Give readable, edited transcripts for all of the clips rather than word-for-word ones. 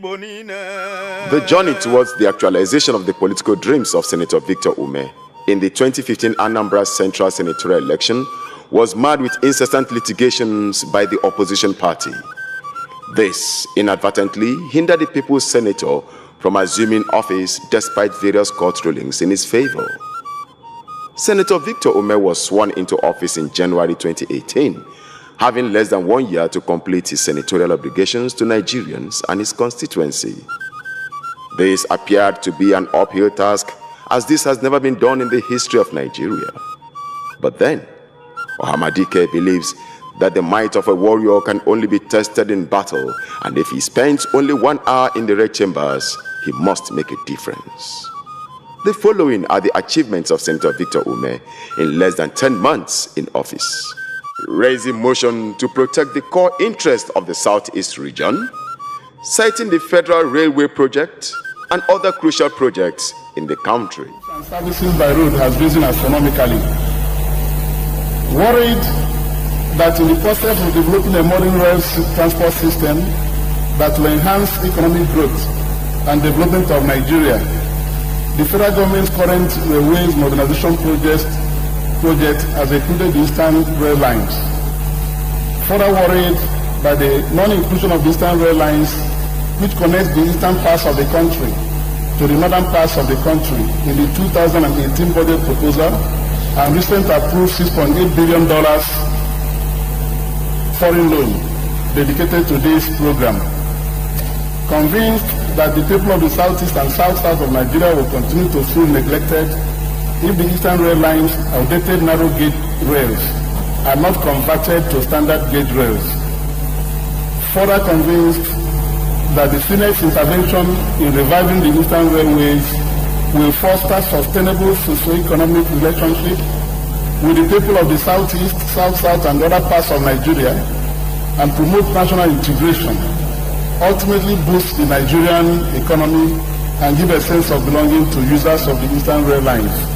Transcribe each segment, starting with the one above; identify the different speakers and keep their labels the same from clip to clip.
Speaker 1: The journey towards the actualization of the political dreams of Senator Victor Umeh in the 2015 Anambra Central Senatorial election was marred with incessant litigations by the opposition party. This inadvertently hindered the People's Senator from assuming office despite various court rulings in his favor. Senator Victor Umeh was sworn into office in January 2018, having less than 1 year to complete his senatorial obligations to Nigerians and his constituency. This appeared to be an uphill task, as this has never been done in the history of Nigeria. But then, Ohamadike believes that the might of a warrior can only be tested in battle, and if he spends only 1 hour in the red chambers, he must make a difference. The following are the achievements of Senator Victor Umeh in less than 10 months in office. Raising motion to protect the core interest of the Southeast region, citing the Federal Railway project and other crucial projects in the country.
Speaker 2: Services by road has risen astronomically. Worried that in the process of developing a modern rail transport system that will enhance economic growth and development of Nigeria, the federal government's current railways modernization project has included the Eastern Rail Lines. Further worried by the non-inclusion of the Eastern Rail Lines, which connects the eastern parts of the country to the northern parts of the country in the 2018 budget proposal and recently approved $6.8 billion foreign loan dedicated to this program. Convinced that the people of the southeast and south-south of Nigeria will continue to feel neglected if the Eastern Rail Lines, outdated narrow gauge rails, are not converted to standard gauge rails. Further convinced that the Senate's intervention in reviving the Eastern Railways will foster sustainable socio-economic relationship with the people of the southeast, south-south, and other parts of Nigeria, and promote national integration, ultimately boost the Nigerian economy and give a sense of belonging to users of the Eastern Rail Lines.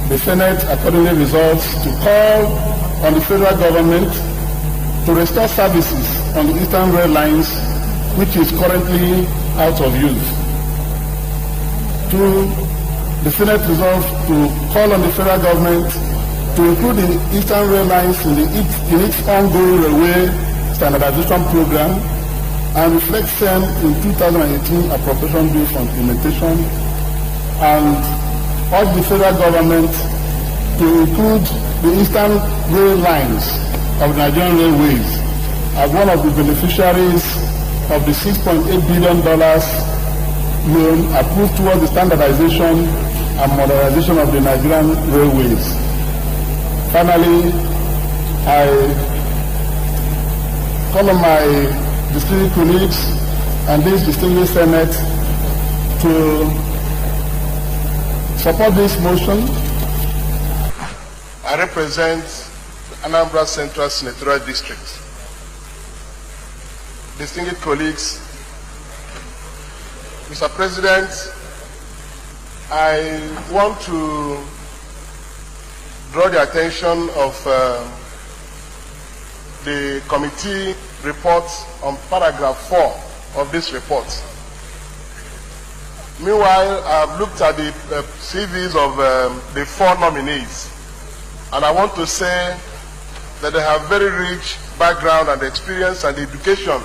Speaker 2: The Senate accordingly resolves to call on the federal government to restore services on the Eastern Rail Lines, which is currently out of use. The Senate resolves to call on the federal government to include the Eastern Rail Lines in its ongoing railway standardization program and reflect them in 2018 appropriation bill for implementation, and urge the federal government to include the Eastern Rail Lines of the Nigerian Railways as one of the beneficiaries of the $6.8 billion loan approved towards the standardization and modernization of the Nigerian railways. Finally, I call on my distinguished colleagues and this distinguished Senate to support this motion. I represent Anambra Central Senatorial District. Distinguished colleagues, Mr. President, I want to draw the attention of the committee report on paragraph 4 of this report. Meanwhile, I've looked at the CVs of the 4 nominees, and I want to say that they have very rich background and experience and education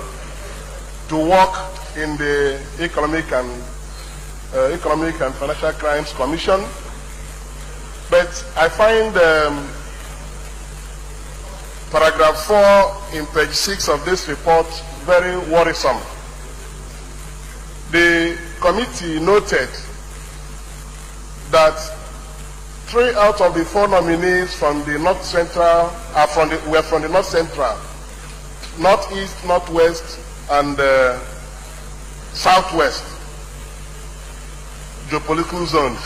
Speaker 2: to work in the Economic and Financial Crimes Commission. But I find paragraph 4 in page 6 of this report very worrisome. The committee noted that 3 out of the 4 nominees from the North Central were from the North Central, Northeast, Northwest, and Southwest geopolitical zones.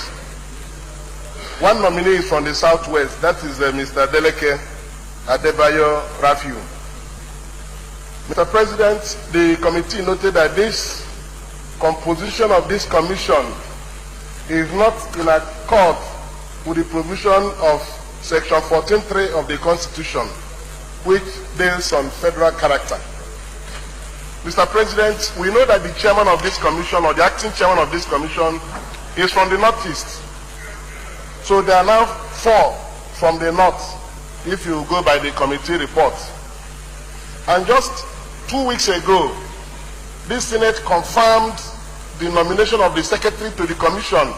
Speaker 2: 1 nominee is from the Southwest, that is Mr. Deleke Adebayo Rafiu. Mr. President, the committee noted that this composition of this commission is not in accord with the provision of Section 14(3) of the Constitution, which deals on federal character. Mr. President, we know that the chairman of this commission, or the acting chairman of this commission, is from the Northeast. So there are now 4 from the North, if you go by the committee report. And just 2 weeks ago, this Senate confirmed the nomination of the secretary to the commission.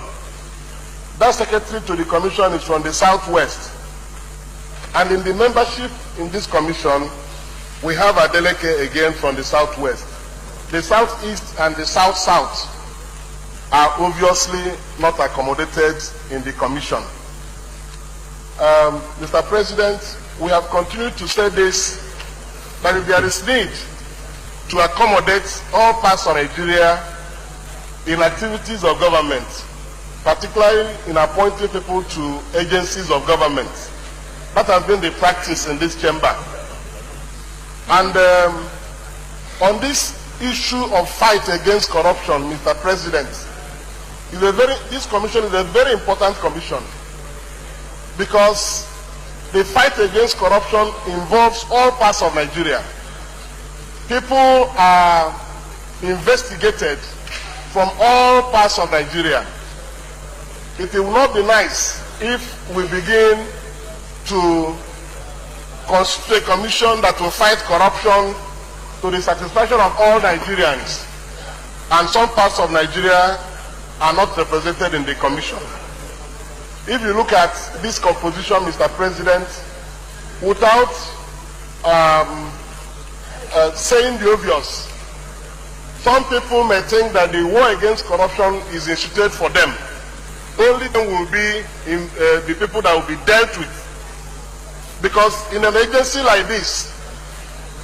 Speaker 2: That secretary to the commission is from the Southwest. And in the membership in this commission, we have a delegate again from the Southwest. The Southeast and the South-South are obviously not accommodated in the commission. Mr. President, we have continued to say this, that if there is need to accommodate all parts of Nigeria in activities of government, particularly in appointing people to agencies of government. That has been the practice in this chamber. And on this issue of fight against corruption, Mr. President, this commission is a very important commission, because the fight against corruption involves all parts of Nigeria. People are investigated from all parts of Nigeria. It will not be nice if we begin to constitute a commission that will fight corruption to the satisfaction of all Nigerians, and some parts of Nigeria are not represented in the commission. If you look at this composition, Mr. President, without saying the obvious, some people may think that the war against corruption is instituted for them. Only them will be the people that will be dealt with. Because in an agency like this,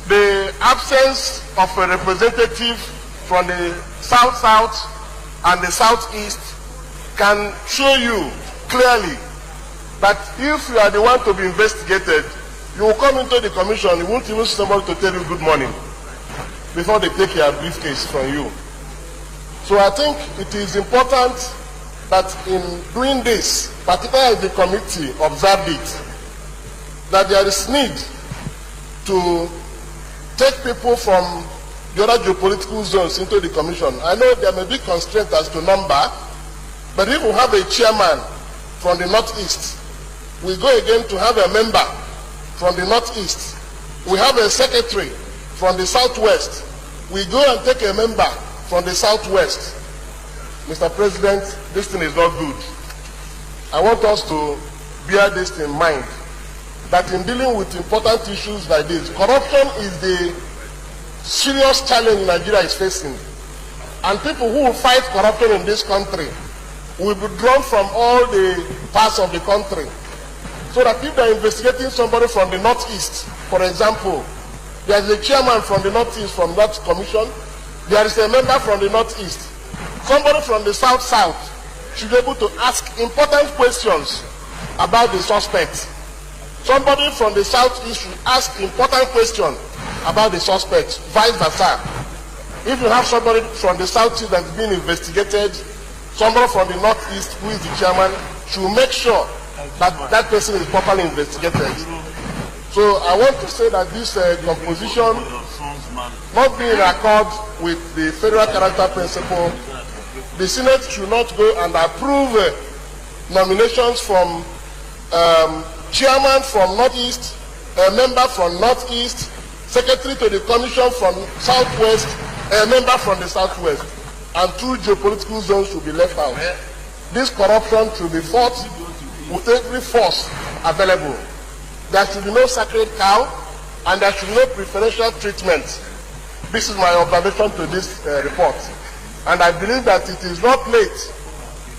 Speaker 2: the absence of a representative from the South-South and the Southeast can show you clearly that if you are the one to be investigated, you will come into the commission, you won't even see somebody to tell you good morning before they take your briefcase from you. So I think it is important that in doing this, particularly the committee observed it, that there is need to take people from the other geopolitical zones into the commission. I know there may be constraints as to number, but if we have a chairman from the Northeast, we go again to have a member from the Northeast. We have a secretary from the Southwest. We go and take a member from the Southwest. Mr. President, this thing is not good. I want us to bear this in mind, that in dealing with important issues like this, corruption is the serious challenge Nigeria is facing. And people who will fight corruption in this country will be drawn from all the parts of the country. So that if they're investigating somebody from the Northeast, for example, there is a chairman from the Northeast from that commission, there is a member from the Northeast. Somebody from the South-South should be able to ask important questions about the suspect. Somebody from the Southeast should ask important questions about the suspect, vice versa. If you have somebody from the Southeast that's being investigated, somebody from the Northeast who is the chairman should make sure that that person is properly investigated. So I want to say that this composition, not being in accord with the federal character principle, the Senate should not go and approve nominations from chairman from Northeast, a member from Northeast, secretary to the commission from Southwest, a member from the Southwest, and 2 geopolitical zones should be left out. This corruption should be fought with every force available. There should be no sacred cow, and there should be no preferential treatment. This is my observation to this report. And I believe that it is not late,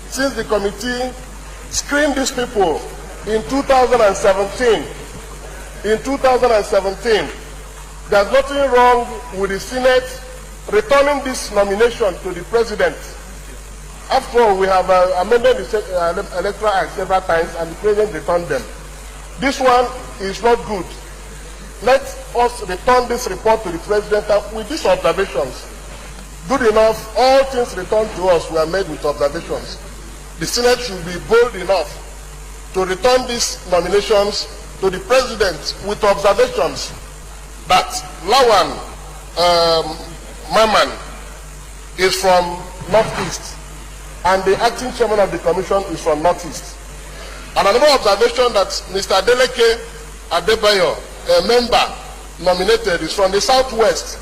Speaker 2: since the committee screened these people in 2017. In 2017, there's nothing wrong with the Senate returning this nomination to the President. After all, we have amended the Electoral Act several times, and the President returned them. This one is not good. Let us return this report to the President with these observations. Good enough, all things returned to us were made with observations. The Senate should be bold enough to return these nominations to the President with observations that Lawan Maman is from Northeast, and the acting chairman of the commission is from Northeast. And another observation that Mr. Adeleke Adebayo, a member nominated, is from the Southwest,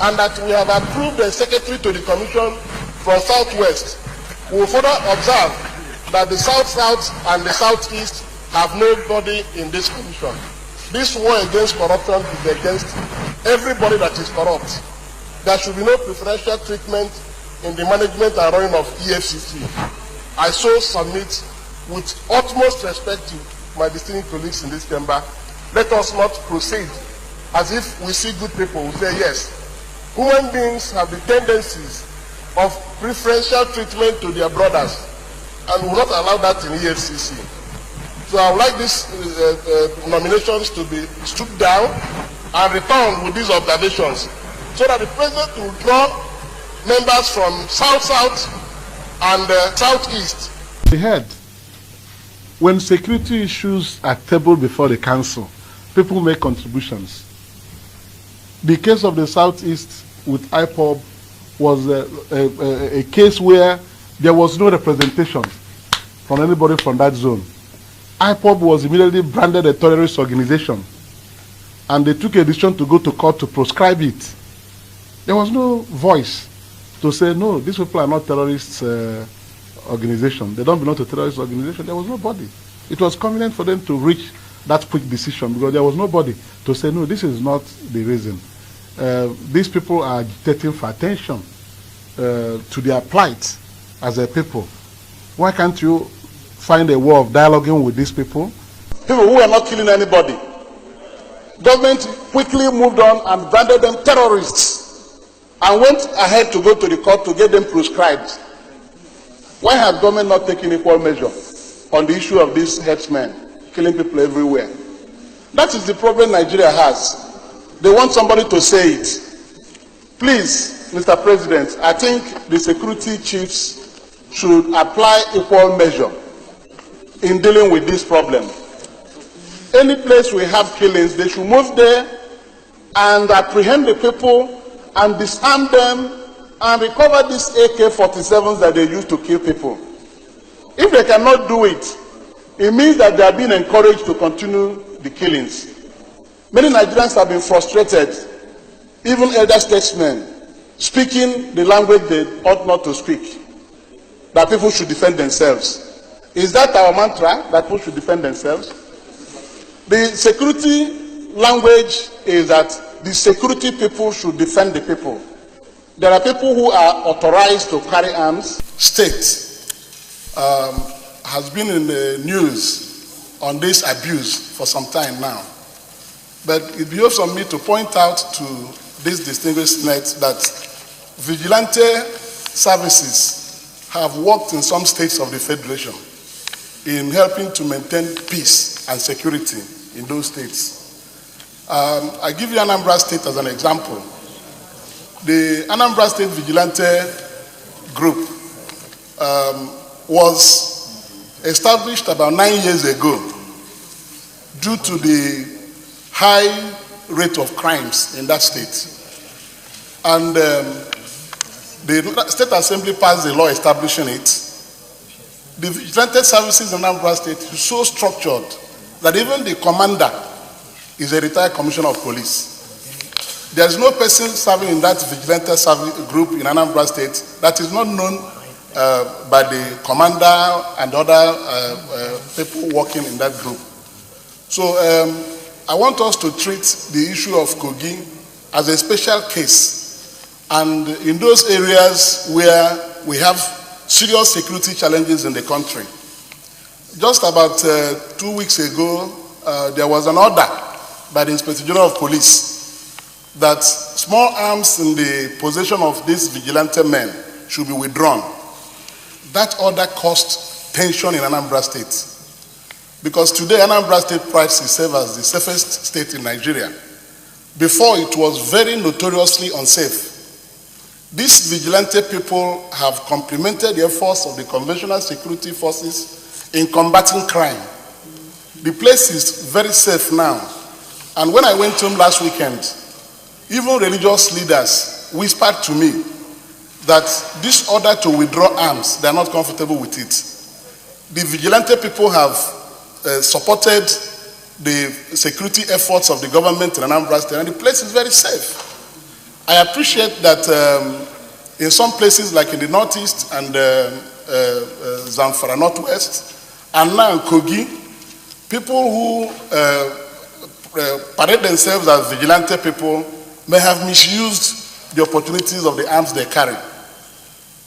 Speaker 2: and that we have approved a secretary to the commission from Southwest. We will further observe that the South-South and the Southeast have nobody in this commission. This war against corruption is against everybody that is corrupt. There should be no preferential treatment in the management and running of EFCC. I so submit with utmost respect to my distinguished colleagues in this chamber. Let us not proceed as if we see good people who say yes. Human beings have the tendencies of preferential treatment to their brothers, and we will not allow that in EFCC. So I would like these nominations to be stripped down and returned with these observations, so that the president will draw members from South-South and Southeast.
Speaker 3: We heard when security issues are tabled before the council, people make contributions. The case of the Southeast with IPOB was a case where there was no representation from anybody from that zone. IPOB was immediately branded a terrorist organization, and they took a decision to go to court to proscribe it. There was no voice to say, no, these people are not terrorist organization. They don't belong to terrorist organization. There was nobody. It was convenient for them to reach that quick decision because there was nobody to say, no, this is not the reason. These people are agitating for attention to their plight as a people. Why can't you find a way of dialoguing with these people?
Speaker 2: People who are not killing anybody. Government quickly moved on and branded them terrorists and went ahead to go to the court to get them proscribed. Why has government not taken equal measure on the issue of these headsmen killing people everywhere? That is the problem Nigeria has. They want somebody to say it. Please, Mr. President, I think the security chiefs should apply equal measure in dealing with this problem. Any place we have killings, they should move there and apprehend the people and disarm them and recover these AK-47s that they use to kill people. If they cannot do it, it means that they are being encouraged to continue the killings. Many Nigerians have been frustrated, even elder statesmen, speaking the language they ought not to speak, that people should defend themselves. Is that our mantra, that people should defend themselves? The security language is that the security people should defend the people. There are people who are authorized to carry arms. State has been in the news on this abuse for some time now. But it behoves on me to point out to this distinguished net that vigilante services have worked in some states of the Federation in helping to maintain peace and security in those states. I give you Anambra State as an example. The Anambra State Vigilante Group was established about 9 years ago due to the high rate of crimes in that state. And the State Assembly passed a law establishing it. The vigilante services in Anambra State is so structured that even the commander is a retired commissioner of police. There is no person serving in that vigilante service group in Anambra State that is not known by the commander and other people working in that group. So I want us to treat the issue of Kogi as a special case, and in those areas where we have serious security challenges in the country. Just about 2 weeks ago, there was an order by the Inspector General of Police that small arms in the possession of these vigilante men should be withdrawn. That order caused tension in Anambra State. Because today Anambra State prides itself as the safest state in Nigeria. Before, it was very notoriously unsafe. These vigilante people have complemented the efforts of the conventional security forces in combating crime. The place is very safe now. And when I went home last weekend, even religious leaders whispered to me that this order to withdraw arms, they are not comfortable with it. The vigilante people have supported the security efforts of the government in Anambra State, and the place is very safe. I appreciate that in some places, like in the Northeast and Zamfara Northwest, and now in Kogi, people who parade themselves as vigilante people may have misused the opportunities of the arms they carry.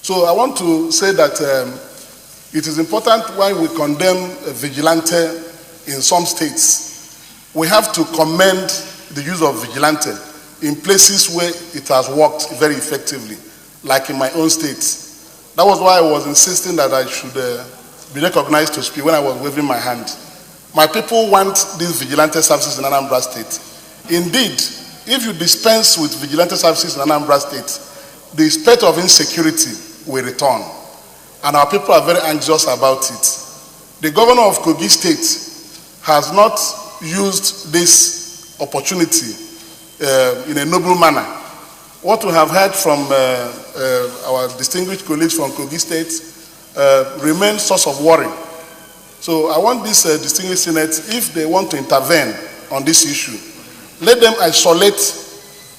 Speaker 2: So I want to say that it is important when we condemn vigilante in some states, we have to commend the use of vigilante in places where it has worked very effectively, like in my own state. That was why I was insisting that I should be recognized to speak when I was waving my hand. My people want these vigilante services in Anambra State. Indeed, if you dispense with vigilante services in Anambra State, the spate of insecurity will return. And our people are very anxious about it. The governor of Kogi State has not used this opportunity in a noble manner. What we have heard from our distinguished colleagues from Kogi State remains source of worry. So I want this distinguished Senate, if they want to intervene on this issue, let them isolate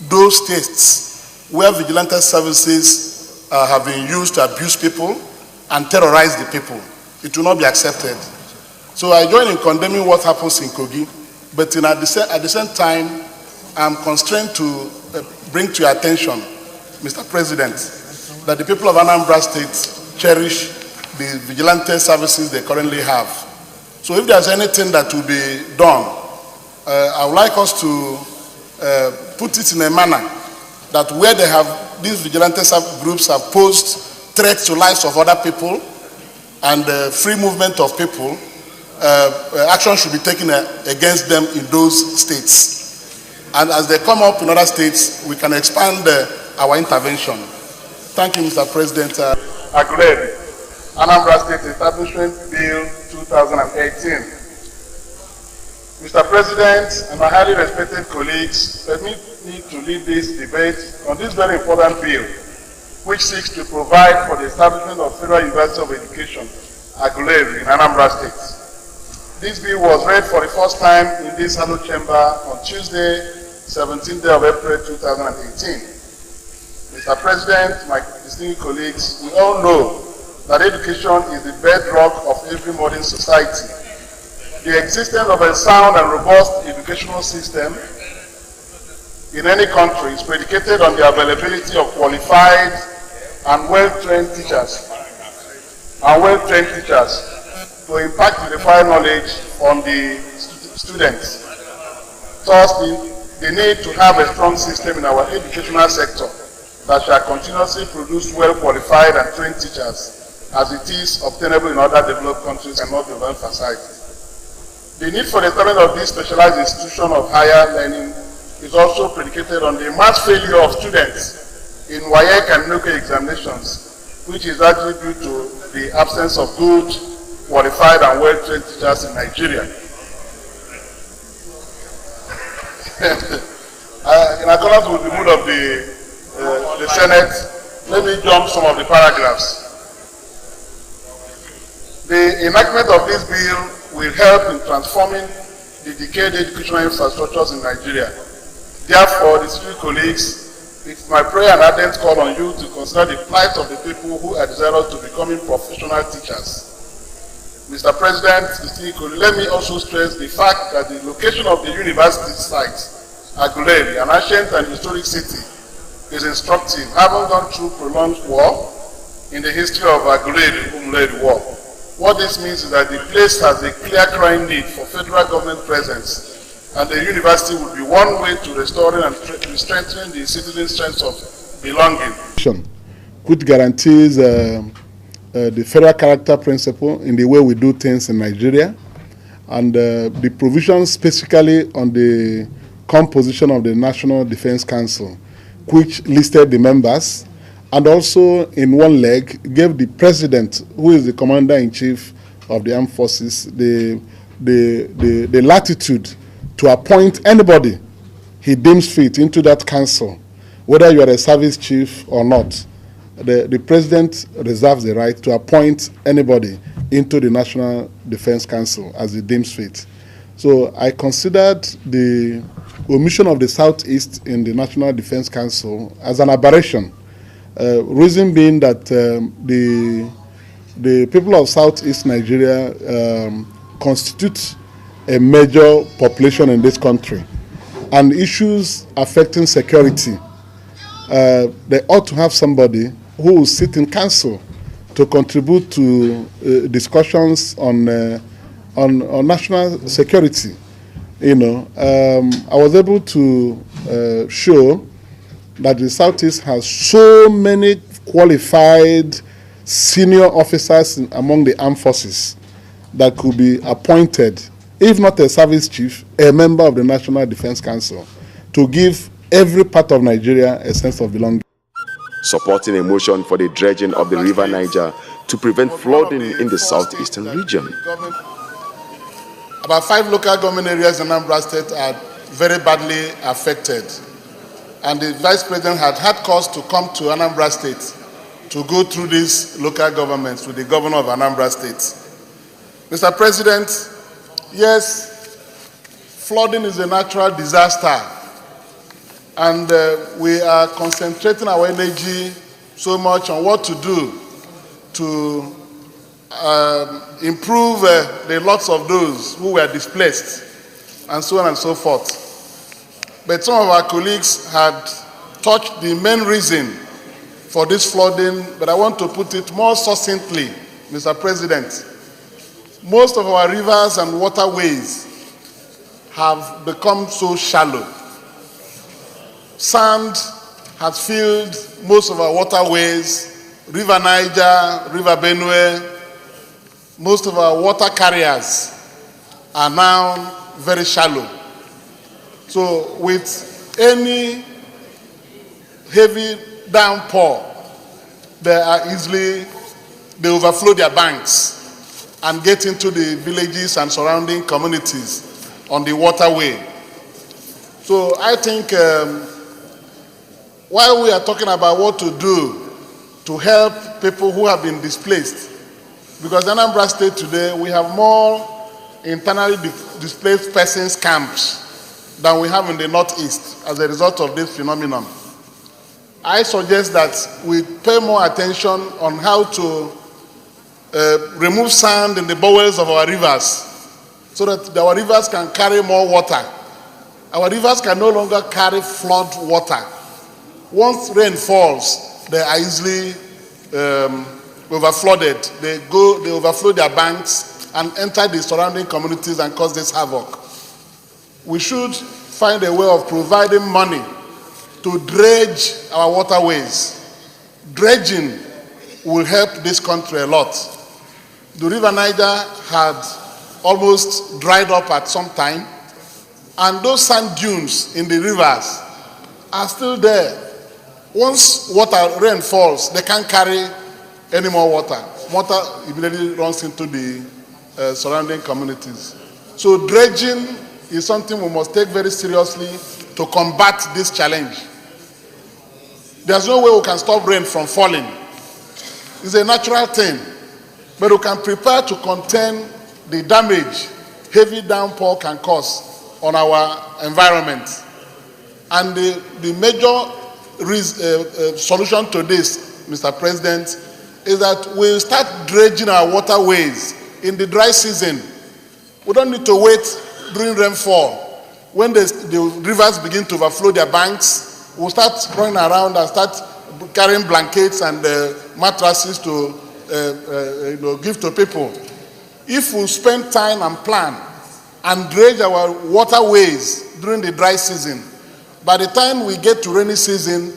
Speaker 2: those states where vigilante services have been used to abuse people and terrorize the people. It will not be accepted. So I join in condemning what happens in Kogi, but at the same time, I'm constrained to bring to your attention, Mr. President, that the people of Anambra State cherish the vigilante services they currently have. So if there's anything that will be done, I would like us to put it in a manner that where they have, these vigilante groups have posed threats to lives of other people and free movement of people, action should be taken against them in those states. And as they come up in other states, we can expand our intervention. Thank you, Mr. President.
Speaker 4: Agreed. Anambra State Establishment Bill 2018. Mr. President and my highly respected colleagues, permit me to lead this debate on this very important bill, which seeks to provide for the establishment of Federal University of Education, Aguleri, in Anambra State. This bill was read for the first time in this hallowed chamber on Tuesday, 17th day of April 2018. Mr. President, my distinguished colleagues, we all know that education is the bedrock of every modern society. The existence of a sound and robust educational system in any country is predicated on the availability of qualified and well-trained teachers to impact the required knowledge on the students. Thus, the need to have a strong system in our educational sector that shall continuously produce well-qualified and trained teachers, as it is obtainable in other developed countries and not be emphasized. The need for the establishment of this specialized institution of higher learning is also predicated on the mass failure of students in WAEC and NUCE examinations, which is largely due to the absence of good, qualified and well-trained teachers in Nigeria. In accordance with the mood of the Senate, let me jump some of the paragraphs. The enactment of this bill will help in transforming the decayed educational infrastructures in Nigeria. Therefore, distinguished colleagues, it's my prayer and ardent call on you to consider the plight of the people who are desirous to becoming professional teachers. Mr. President, distinguished colleagues, let me also stress the fact that the location of the university site, Aguleri, an ancient and historic city, is instructive, having gone through prolonged war in the history of Aguleri War. What this means is that the place has a clear crying need for federal government presence, and the university would be one way to restoring and strengthening the citizen sense of belonging.
Speaker 3: Which guarantees the federal character principle in the way we do things in Nigeria, and the provisions specifically on the composition of the National Defense Council, which listed the members, and also in one leg gave the president, who is the commander-in-chief of the armed forces, the latitude to appoint anybody he deems fit into that council whether you are a service chief or not, the president reserves the right to appoint anybody into the National Defense Council as he deems fit. So I considered the omission of the Southeast in the National Defense Council as an aberration. Reason being that the people of Southeast Nigeria constitute a major population in this country, and issues affecting security, they ought to have somebody who will sit in council to contribute to discussions on national security. You know, I was able to show that the Southeast has so many qualified senior officers among the armed forces that could be appointed, if not a service chief, a member of the National Defense Council, to give every part of Nigeria a sense of belonging.
Speaker 1: Supporting a motion for the dredging of the River Niger to prevent flooding in the southeastern region.
Speaker 4: About 5 local government areas in Anambra State are very badly affected. And the Vice President had cause to come to Anambra State to go through these local governments with the Governor of Anambra State. Mr. President, yes, flooding is a natural disaster, and we are concentrating our energy so much on what to do to improve the lots of those who were displaced, and so on and so forth. But some of our colleagues had touched the main reason for this flooding, but I want to put it more succinctly, Mr. President. Most of our rivers and waterways have become so shallow. Sand has filled most of our waterways, River Niger, River Benue. Most of our water carriers are now very shallow. So with any heavy downpour, they overflow their banks and get into the villages and surrounding communities on the waterway. So I think while we are talking about what to do to help people who have been displaced, because in Anambra State today we have more internally displaced persons camps than we have in the Northeast as a result of this phenomenon. I suggest that we pay more attention on how to remove sand in the bowels of our rivers so that our rivers can carry more water. Our rivers can no longer carry flood water. Once rain falls, they are easily overflooded. They overflow their banks and enter the surrounding communities and cause this havoc. We should find a way of providing money to dredge our waterways. Dredging will help this country a lot. The River Niger had almost dried up at some time, and those sand dunes in the rivers are still there. Once rain falls, they can't carry any more water. Water immediately runs into the surrounding communities. So dredging is something we must take very seriously to combat this challenge. There's no way we can stop rain from falling. It's a natural thing, but we can prepare to contain the damage heavy downpour can cause on our environment. And the major solution to this, Mr. President, is that we'll start dredging our waterways in the dry season. We don't need to wait during rainfall. When the rivers begin to overflow their banks, we'll start running around and start carrying blankets and mattresses to give to people. If we spend time and plan and dredge our waterways during the dry season, by the time we get to rainy season,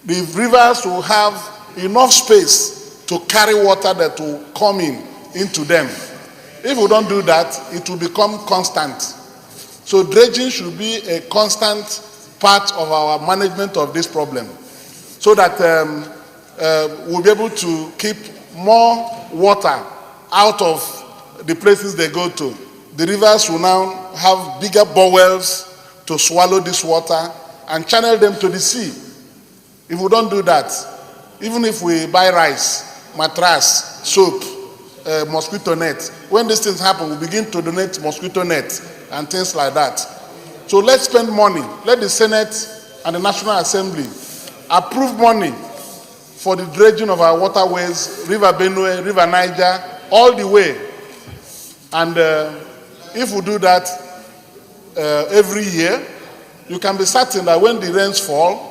Speaker 4: the rivers will have enough space to carry water that will come into them. If we don't do that, it will become constant. So dredging should be a constant part of our management of this problem, so that we'll be able to keep more water out of the places they go to. The rivers will now have bigger bowels to swallow this water and channel them to the sea.
Speaker 2: If we don't do that, even if we buy rice, mattress, soap, mosquito net, when these things happen, we begin to donate mosquito net and things like that. So let's spend money. Let the Senate and the National Assembly approve money for the dredging of our waterways, River Benue, River Niger, all the way. And if we do that every year, you can be certain that when the rains fall,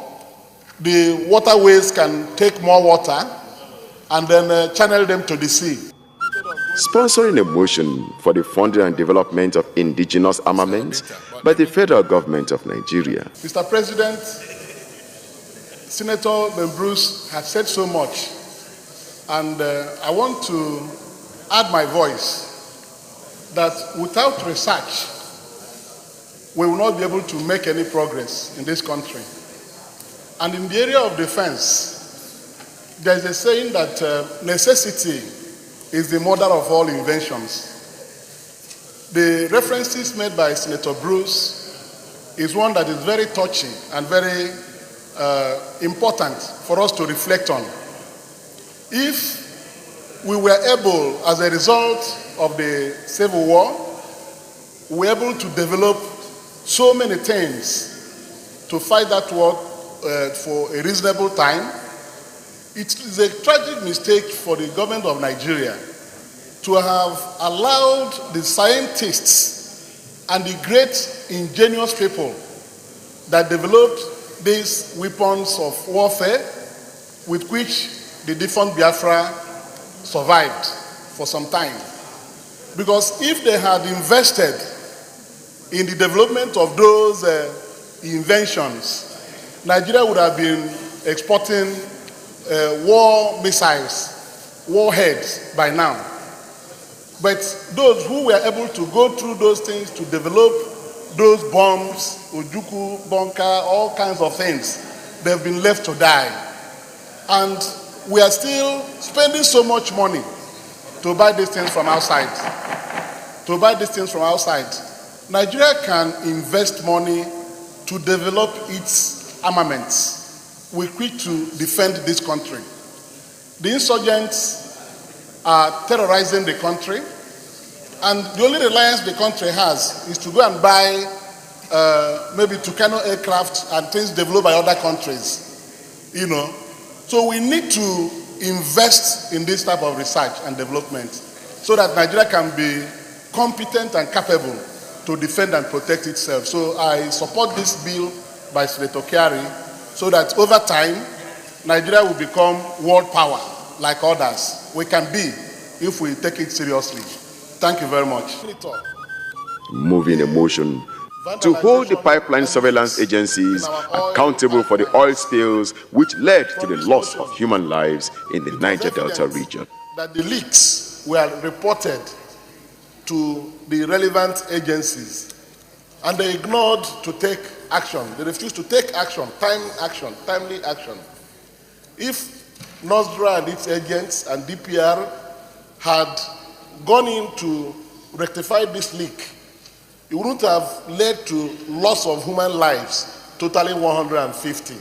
Speaker 2: the waterways can take more water and then channel them to the sea.
Speaker 1: Sponsoring a motion for the funding and development of indigenous armaments by the federal government of Nigeria.
Speaker 2: Mr. President, Senator Ben Bruce has said so much, and I want to add my voice that without research, we will not be able to make any progress in this country. And in the area of defense, there is a saying that necessity is the mother of all inventions. The references made by Senator Bruce is one that is very touching and very important for us to reflect on. If we were able, as a result of the Civil War, we were able to develop so many things to fight that war for a reasonable time, it is a tragic mistake for the government of Nigeria to have allowed the scientists and the great ingenious people that developed these weapons of warfare with which the defunct Biafra survived for some time. Because if they had invested in the development of those inventions, Nigeria would have been exporting war missiles, warheads by now. But those who were able to go through those things to develop those bombs, Ojuku, bunker, all kinds of things, they've been left to die. And we are still spending so much money to buy these things from outside. Nigeria can invest money to develop its armaments with which to defend this country. The insurgents are terrorizing the country, and the only reliance the country has is to go and buy maybe Tucano aircraft and things developed by other countries, you know. So we need to invest in this type of research and development so that Nigeria can be competent and capable to defend and protect itself. So I support this bill by Senator Kyari so that over time, Nigeria will become world power like others. We can be if we take it seriously. Thank you very much.
Speaker 1: Moving a motion to hold the pipeline surveillance agencies accountable for the oil spills which led to the loss of human lives in the Niger Delta region.
Speaker 2: That the leaks were reported to the relevant agencies, and they ignored to take action. They refused to take action, timely action. If NOSDRA and its agents and DPR had gone in to rectify this leak, it wouldn't have led to loss of human lives, totaling 150.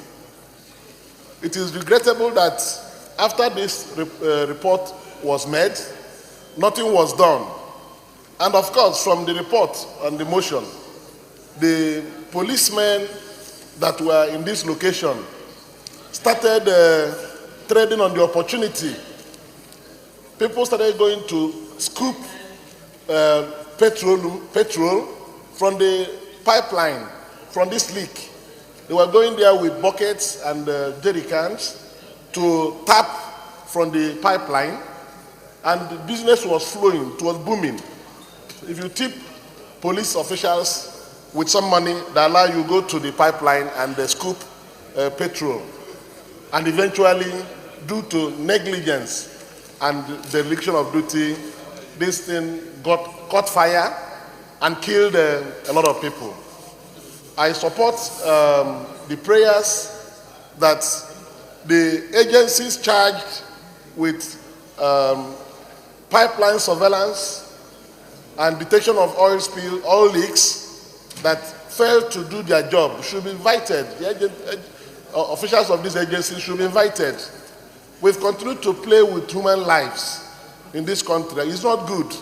Speaker 2: It is regrettable that after this report was made, nothing was done. And of course, from the report and the motion, the policemen that were in this location started trading on the opportunity. People started going to scoop petrol from the pipeline, from this leak. They were going there with buckets and jerry cans to tap from the pipeline, and the business was flowing, it was booming. If you tip police officials with some money, they allow you go to the pipeline and they scoop petrol. And eventually, due to negligence and dereliction of duty, this thing caught fire and killed a lot of people. I support the prayers that the agencies charged with pipeline surveillance and detection of oil spill, oil leaks that failed to do their job should be invited. officials of this agency should be invited. We've continued to play with human lives in this country. It's not good.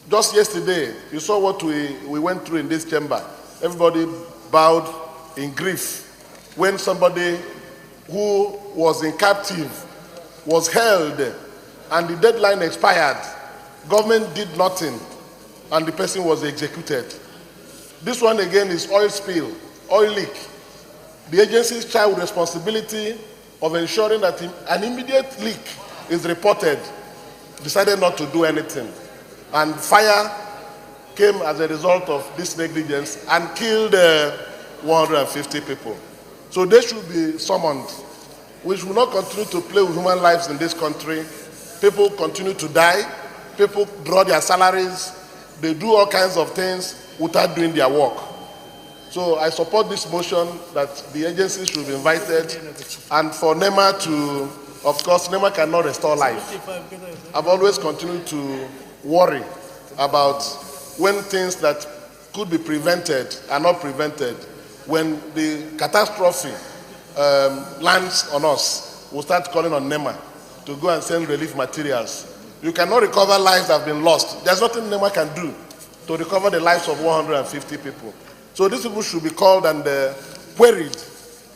Speaker 2: Just yesterday, you saw what we went through in this chamber. Everybody bowed in grief when somebody who was in captive was held and the deadline expired. Government did nothing and the person was executed. This one again is oil spill, oil leak. The agency's charged with responsibility of ensuring that an immediate leak is reported, decided not to do anything. And fire came as a result of this negligence and killed 150 people. So they should be summoned. We should not continue to play with human lives in this country. People continue to die. People draw their salaries. They do all kinds of things without doing their work. So I support this motion that the agency should be invited, and for NEMA to, of course, NEMA cannot restore life. I've always continued to worry about when things that could be prevented are not prevented. When the catastrophe lands on us, we'll start calling on NEMA to go and send relief materials. You cannot recover lives that have been lost. There's nothing NEMA can do to recover the lives of 150 people. So these people should be called and queried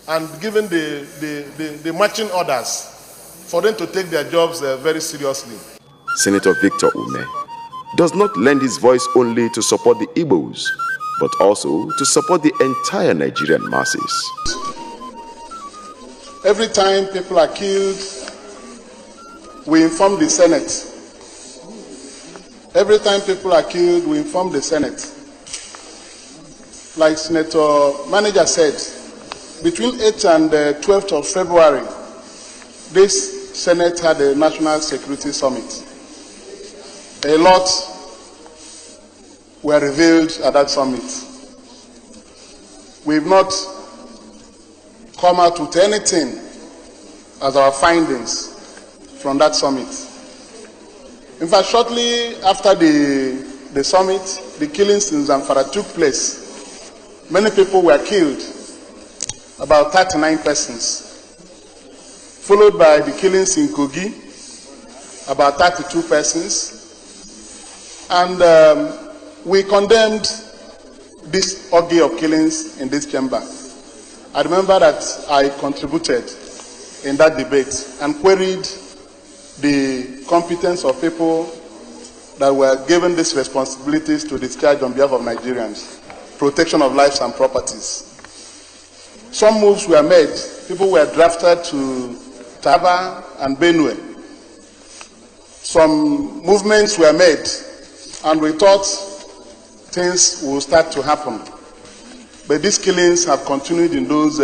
Speaker 2: and given the marching orders for them to take their jobs very seriously.
Speaker 1: Senator Victor Umeh does not lend his voice only to support the Igbos, but also to support the entire Nigerian masses.
Speaker 2: Every time people are killed, we inform the Senate. Every time people are killed, we inform the Senate. Like Senator Manager said, between 8th and 12th of February, this Senate had a National Security Summit. A lot were revealed at that summit. We've not come out with anything as our findings from that summit. In fact, shortly after the summit, the killings in Zamfara took place. Many people were killed, about 39 persons, followed by the killings in Kogi, about 32 persons. And we condemned this orgy of killings in this chamber. I remember that I contributed in that debate and queried the competence of people that were given these responsibilities to discharge on behalf of Nigerians. Protection of lives and properties. Some moves were made. People were drafted to Taraba and Benue. Some movements were made, and we thought things would start to happen. But these killings have continued in those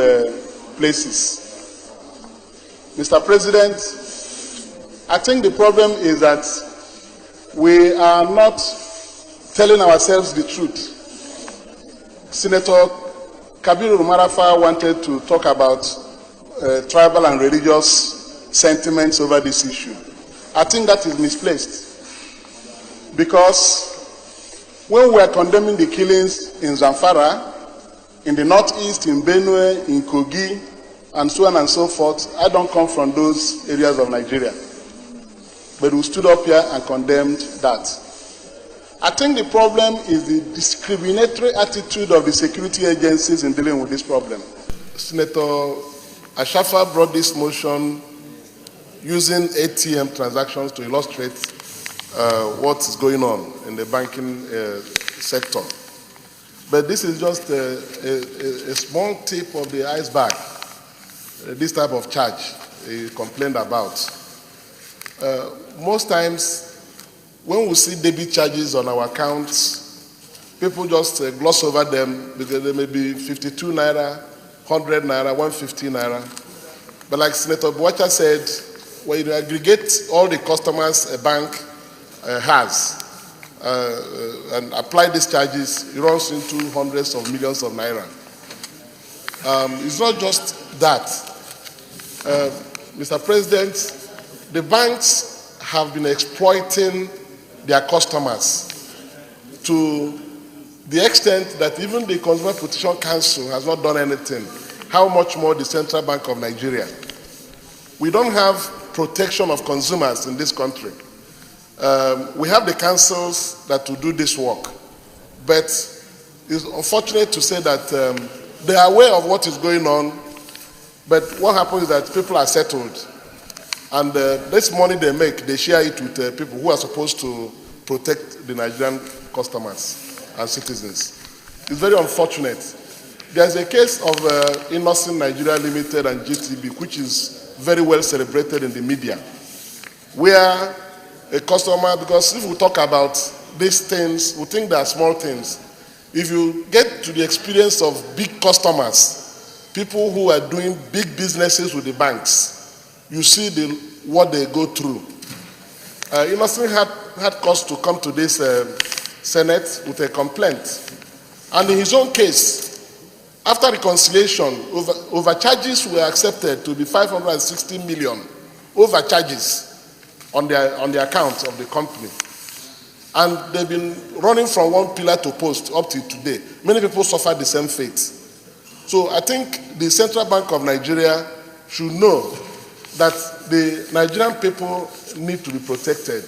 Speaker 2: places. Mr. President, I think the problem is that we are not telling ourselves the truth. Senator Kabiru Marafa wanted to talk about tribal and religious sentiments over this issue. I think that is misplaced. Because when we are condemning the killings in Zamfara, in the northeast, in Benue, in Kogi, and so on and so forth, I don't come from those areas of Nigeria. But we stood up here and condemned that. I think the problem is the discriminatory attitude of the security agencies in dealing with this problem. Senator Ashafa brought this motion using ATM transactions to illustrate what is going on in the banking sector. But this is just a small tip of the iceberg, this type of charge he complained about. Most times, when we see debit charges on our accounts, people just gloss over them because they may be 52 naira, 100 naira, 150 naira. But like Senator Buacha said, when you aggregate all the customers a bank has and apply these charges, it runs into hundreds of millions of naira. It's not just that. Mr. President, the banks have been exploiting their customers to the extent that even the Consumer Protection Council has not done anything. how much more the Central Bank of Nigeria. We don't have protection of consumers in this country. We have the councils that will do this work, but it's unfortunate to say that they are aware of what is going on, but what happens is that people are settled, and this money they make, they share it with people who are supposed to protect the Nigerian customers and citizens. It's very unfortunate. There's a case of Innocent Nigeria Limited and GTB, which is very well celebrated in the media, where a customer, because if we talk about these things, we think they are small things. If you get to the experience of big customers, people who are doing big businesses with the banks, you see what they go through. Innocent had cause to come to this Senate with a complaint. And in his own case, after reconciliation, overcharges were accepted to be 560 million overcharges on the accounts of the company. And they've been running from one pillar to post up to today. Many people suffered the same fate. So I think the Central Bank of Nigeria should know that the Nigerian people need to be protected.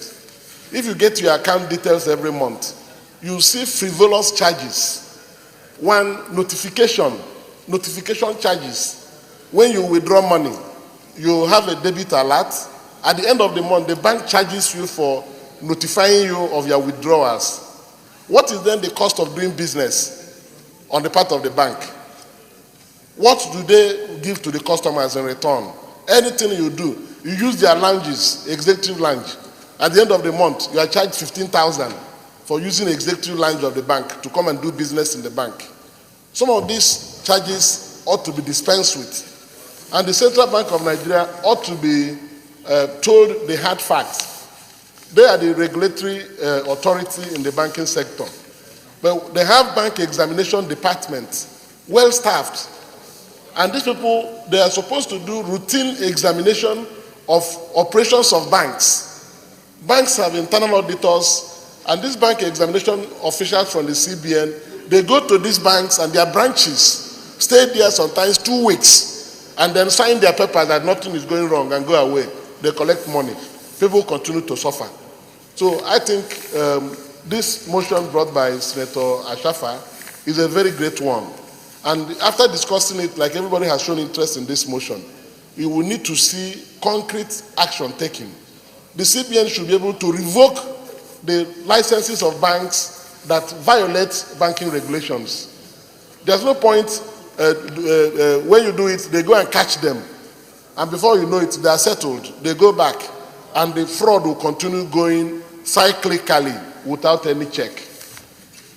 Speaker 2: If you get your account details every month, you see frivolous charges. One, notification charges. When you withdraw money, you have a debit alert. At the end of the month, the bank charges you for notifying you of your withdrawals. What is then the cost of doing business on the part of the bank? What do they give to the customers in return? Anything you do, you use their lounges, executive lounge. At the end of the month, you are charged 15,000 for using the executive lounge of the bank to come and do business in the bank. Some of these charges ought to be dispensed with. And the Central Bank of Nigeria ought to be told the hard facts. They are the regulatory authority in the banking sector. But they have bank examination departments, well staffed. And these people, they are supposed to do routine examination of operations of banks. Banks have internal auditors, and these bank examination officials from the CBN, they go to these banks and their branches, stay there sometimes 2 weeks, and then sign their papers that nothing is going wrong and go away. They collect money. People continue to suffer. So I think this motion brought by Senator Ashafa is a very great one. And after discussing it, like everybody has shown interest in this motion, we will need to see concrete action taken. The CBN should be able to revoke the licenses of banks that violate banking regulations. There's no point when you do it, they go and catch them. And before you know it, they are settled. They go back. And the fraud will continue going cyclically without any check.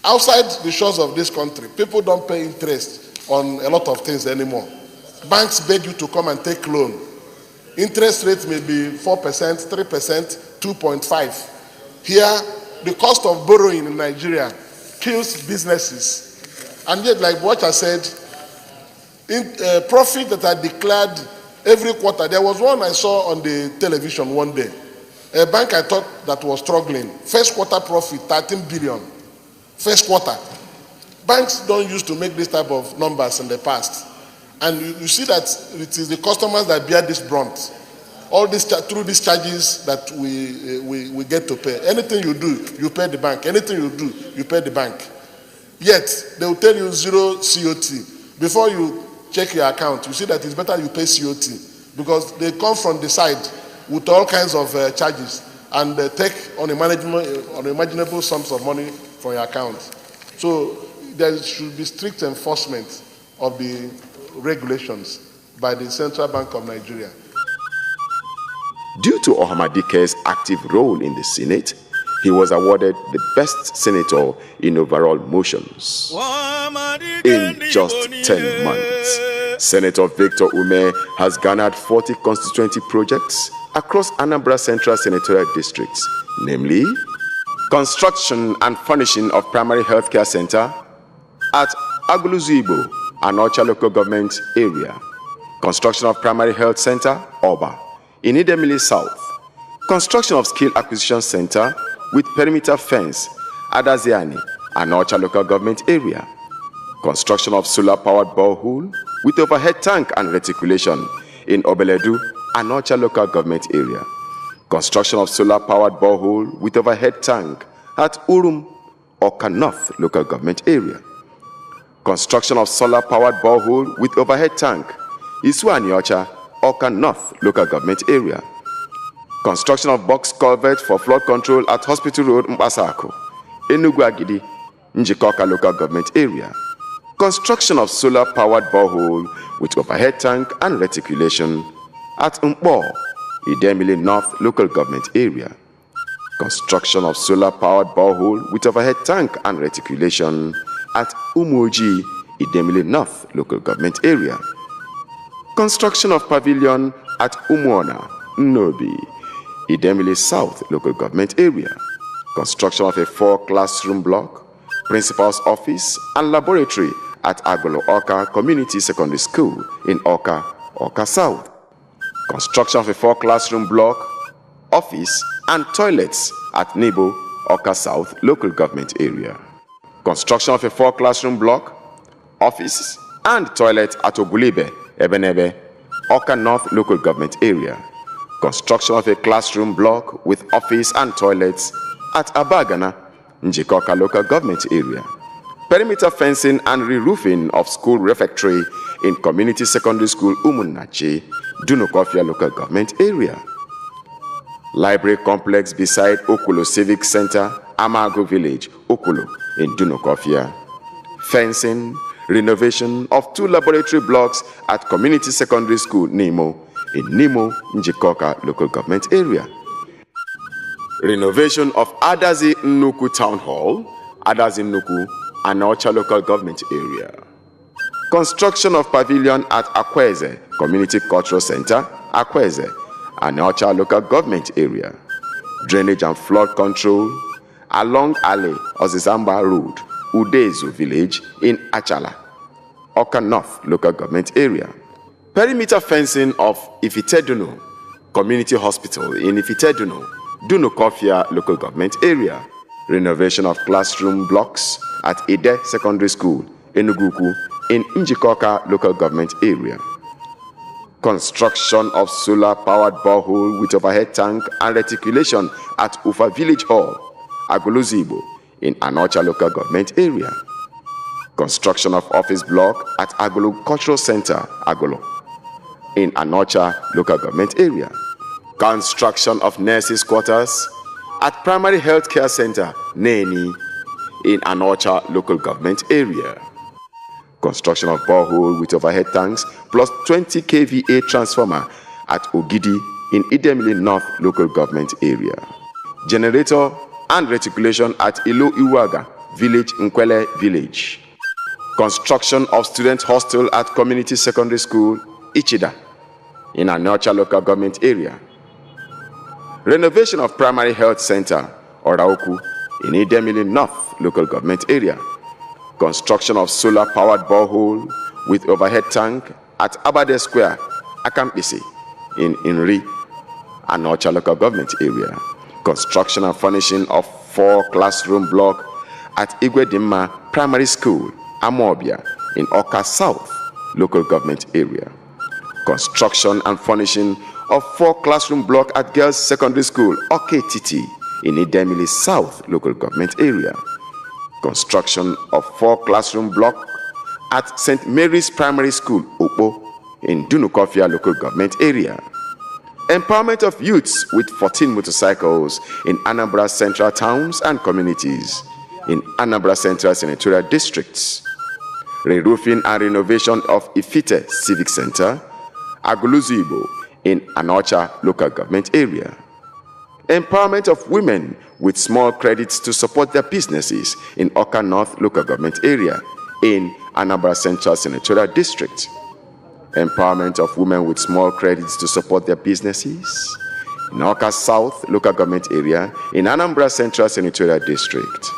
Speaker 2: Outside the shores of this country, people don't pay interest on a lot of things anymore. Banks beg you to come and take loan. Interest rate may be 4%, 3%, 2.5%. Here, the cost of borrowing in Nigeria kills businesses. And yet, like Boacha said, profit that are declared every quarter. There was one I saw on the television one day. A bank I thought that was struggling. First quarter profit, 13 billion. First quarter. Banks don't used to make this type of numbers in the past. And you see that it is the customers that bear this brunt. All this through these charges that we get to pay. Anything you do, you pay the bank. Anything you do, you pay the bank. Yet, they will tell you zero COT. Before you check your account, you see that it's better you pay COT. Because they come from the side with all kinds of charges. And they take unimaginable sums of money from your account. So there should be strict enforcement of the regulations by the Central Bank of Nigeria.
Speaker 1: Due to Ohamadike's active role in the Senate, he was awarded the best senator in overall motions. In just 10 months, Senator Victor Umeh has garnered 40 constituency projects across Anambra Central Senatorial Districts, namely construction and furnishing of primary healthcare center at Aguluzuibo, Anocha local government area, construction of primary health center, Oba, in Idemili South, construction of skill acquisition center with perimeter fence, Adaziani, Anocha local government area, Construction of solar-powered borehole with overhead tank and reticulation in Obeledu, Anocha local government area. Construction of solar-powered borehole with overhead tank at Urum, Oka North local government area. Construction of solar-powered borehole with overhead tank, Isuaniocha, Oka North local government area. Construction of box culvert for flood control at Hospital Road, Mbasako, Enugu Agidi, Njikoka local government area. Construction of solar-powered borehole with overhead tank and reticulation at Mpo, Idemili North local government area. Construction of solar-powered borehole with overhead tank and reticulation at Umuoji, Idemili North local government area. Construction of pavilion at Umuona, Nnobi, Idemili South local government area. Construction of a 4-classroom block, principal's office and laboratory at Agolo Oka Community Secondary School in Oka, Oka South. Construction of a 4-classroom block, office and toilets at Nebo, Oka South local government area. Construction of a 4-classroom block, office and toilet at Ogulibe, Ebenebe, Oka North local government area. Construction of a classroom block with office and toilets at Abagana, Njikoka local government area. Perimeter fencing and re-roofing of school refectory in Community Secondary School Umunnachi, Dunukofia local government area. Library complex beside Okulo Civic Center, Amago Village, Okulo in Dunukofia. Fencing, renovation of 2 laboratory blocks at Community Secondary School Nimo in Nimo, Njikoka local government area. Renovation of Adazi Nnuku Town Hall, Adazi Nnuku, Anocha local government area. Construction of pavilion at Akweze Community Cultural Center, Akweze, Anocha local government area. Drainage and flood control along Alley Ozizamba Road, Udezu Village in Achala, Oka North local government area. Perimeter fencing of Ifiteduno Community Hospital in Ifiteduno, Dunukofia local government area. Renovation of classroom blocks at Ide Secondary School, Enuguku, in Njikoka local government area. Construction of solar-powered borehole with overhead tank and reticulation at Ufa Village Hall, Aguluzibo, in Anocha local government area. Construction of office block at Agolo Cultural Center, Agolo, in Anocha local government area. Construction of nurses' quarters at Primary Health Care Center, Neni, in Anocha local government area. Construction of borehole with overhead tanks plus 20 kVA transformer at Ogidi in Idemili North local government area. Generator and reticulation at Ilo Iwaga Village, Nkwele Village. Construction of student hostel at Community Secondary School, Ichida, in Anocha local government area. Renovation of Primary Health Center, Oraoku, in Idemili North local government area. Construction of solar-powered borehole with overhead tank at Abade Square, Akampisi, in Inri, Anocha local government area. Construction and furnishing of 4-classroom block at Igwedimma Primary School, Amobia, in Oka South local government area. Construction and furnishing of 4-classroom block at Girls Secondary School, Oketiti, in Idemili South local government area. Construction of 4-classroom block at St. Mary's Primary School, Opo, in Dunukofia local government area. Empowerment of youths with 14 motorcycles in Anambra Central towns and communities in Anambra Central senatorial districts. Re-roofing and renovation of Ifite Civic Center, Aguluzibo, in Anocha local government area. Empowerment of women with small credits to support their businesses in Oka North local government area in Anambra Central senatorial district. Empowerment of women with small credits to support their businesses in Oka South local government area in Anambra Central senatorial district.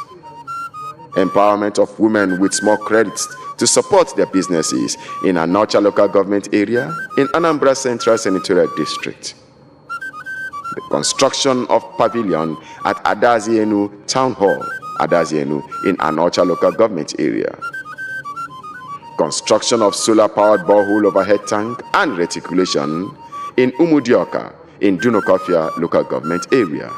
Speaker 1: Empowerment of women with small credits to support their businesses in Anocha local government area in Anambra Central senatorial district. The construction of pavilion at Adazienu Town Hall, Adazienu, in Anocha local government area. construction of solar-powered borehole overhead tank, and reticulation in Umudioka in Dunokofia local government area.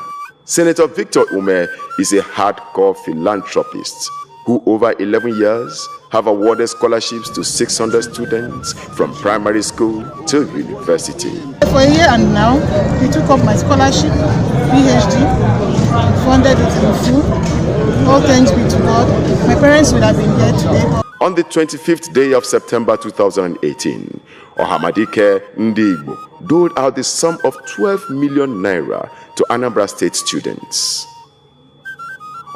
Speaker 1: Senator Victor Umeh is a hardcore philanthropist who over 11 years have awarded scholarships to 600 students from primary school to university.
Speaker 5: For a year and now, he took up my scholarship, PhD, funded it in full. All thanks be to God. My parents would have been here today.
Speaker 1: On the 25th day of September 2018, Ohamadike Ndigbo doled out the sum of 12 million naira to Anambra State students.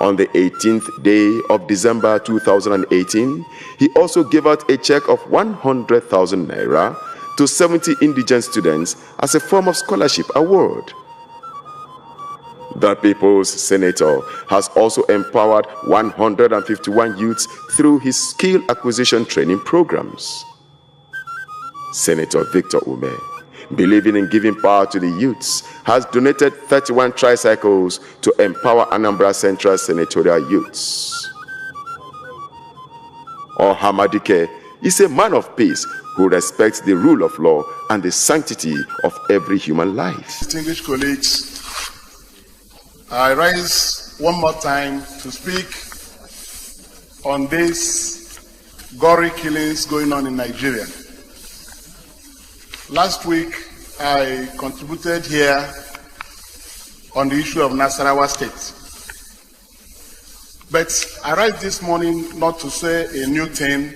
Speaker 1: On the 18th day of December 2018, he also gave out a check of 100,000 naira to 70 indigent students as a form of scholarship award. The People's Senator has also empowered 151 youths through his skill acquisition training programs. Senator Victor Umeh, believing in giving power to the youths, has donated 31 tricycles to empower Anambra Central senatorial youths. Ohamadike is a man of peace who respects the rule of law and the sanctity of every human life.
Speaker 4: Distinguished colleagues, I rise one more time to speak on these gory killings going on in Nigeria. Last week, I contributed here on the issue of Nasarawa State. But I rise this morning not to say a new thing,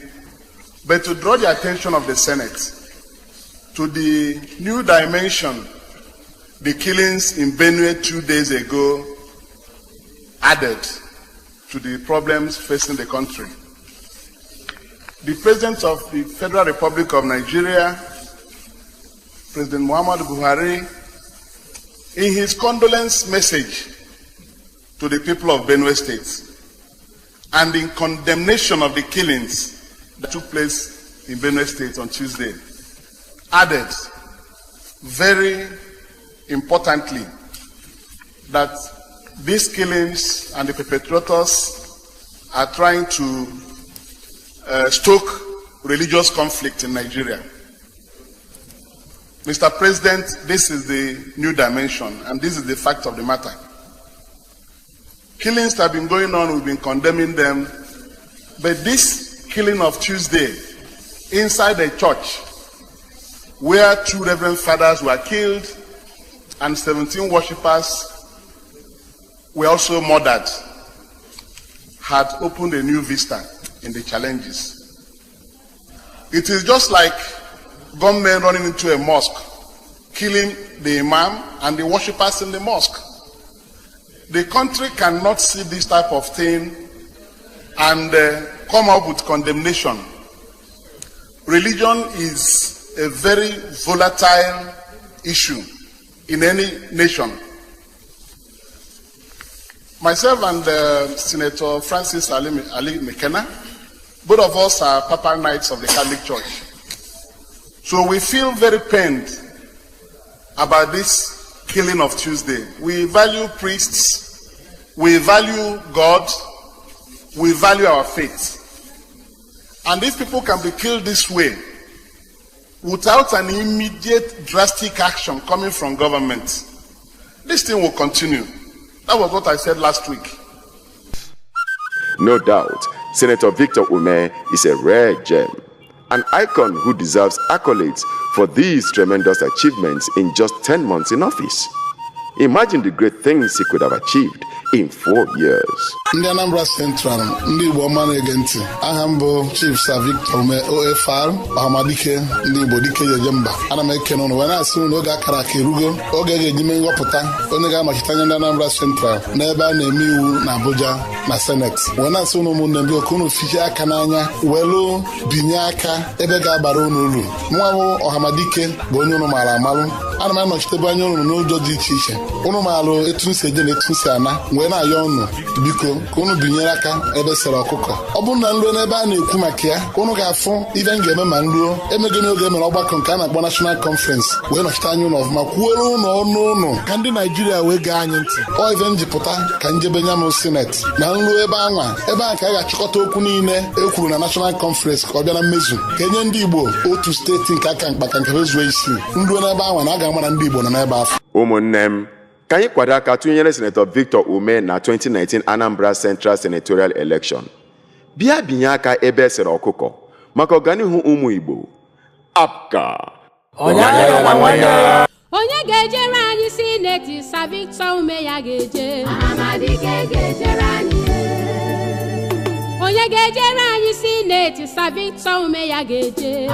Speaker 4: but to draw the attention of the Senate to the new dimension the killings in Benue 2 days ago added to the problems facing the country. The President of the Federal Republic of Nigeria, President Muhammadu Buhari, in his condolence message to the people of Benue State and in condemnation of the killings that took place in Benue State on Tuesday, added very importantly that these killings and the perpetrators are trying to stoke religious conflict in Nigeria. Mr. President, this is the new dimension, and this is the fact of the matter. Killings have been going on, we've been condemning them, but this killing of Tuesday inside a church where 2 Reverend Fathers were killed and 17 worshippers were also murdered had opened a new vista in the challenges. It is just like gunmen running into a mosque, killing the imam and the worshippers in the mosque. The country cannot see this type of thing and come up with condemnation. Religion is a very volatile issue in any nation. Myself and Senator Francis Ali McKenna, both of us are Papa Knights of the Catholic Church. So we feel very pained about this killing of Tuesday. We value priests, we value God, we value our faith. And these people can be killed this way without an immediate drastic action coming from government. This thing will continue. That was what I said last week.
Speaker 1: No doubt, Senator Victor Umeh is a rare gem, an icon who deserves accolades for these tremendous achievements in just 10 months in office. Imagine the great things he could have achieved in 4 years.
Speaker 2: Ndị Anambra Central, ndị Igbo ọma na-ege ntị, aha m bụ Chief Sen.Victor Umeh OFR, Ọhamadike, ndị Igbo dike jeje mba. Ana m ekene unu wee na-asị unu oge akara aka erugo, oge ga-eji mee nghọpụta onye ga-anọchite anya ndị Anambra Central n'ebe a na-eme iwu na Abuja na Senate. Wee na-asị unu ụmụnne m biko unu fiche aka n'anya welu binye aka ebe ga-abara unu uru. Mụ bụ Ọhamadike bụ onye unu maara amalụ. ana m anọchitebe anya ụnụ n'ụjọ dị iche iche ụnụ maalụ etu nsi eje na etu nsi ana wee na-ayọ ụnụ biko ka ụnụ binyere aka ebe sere ọkụkọ ọ bụrụ na nruo n'ebe a na-ekwu maka ya ụnụ ga-afụ ife m ga-eme ma nruo emego n'oge emere ọgbakọ nke a na-akpọ National Conference wee nọchite anya ụnụ ọfụma kwuoro ụnụ ọnụ ụnụ ka ndị Naijiria wee gaa anyị ntị ọ ife m ji pụta ka njebe nya m sineti na nruo ebe a ka a ga-achịkọta okwu niile e kwuru na National Conference ka ọ bịa na mmezu ka enye ndị Igbo otu steeti nke aka mkpa ka nke ezuo isi nruo n'ebe anwa na a ga-ama na ndị Igbo nọ n'ebe afọ.
Speaker 1: Ụmụnne m ka anyị kwado aka tụnyere Sen.Victor Umeh na 2019 Anambra Central Senatorial Election bịa binye aka ebe esere ọkụkọ maka ọganihu ụmụ Igbo apka
Speaker 6: onye ga-ejere anyị sineti Sen.Victor Umeh ya ga-eje onye ga-ejere anyị sineti Sen.Victor Umeh ya ga-eje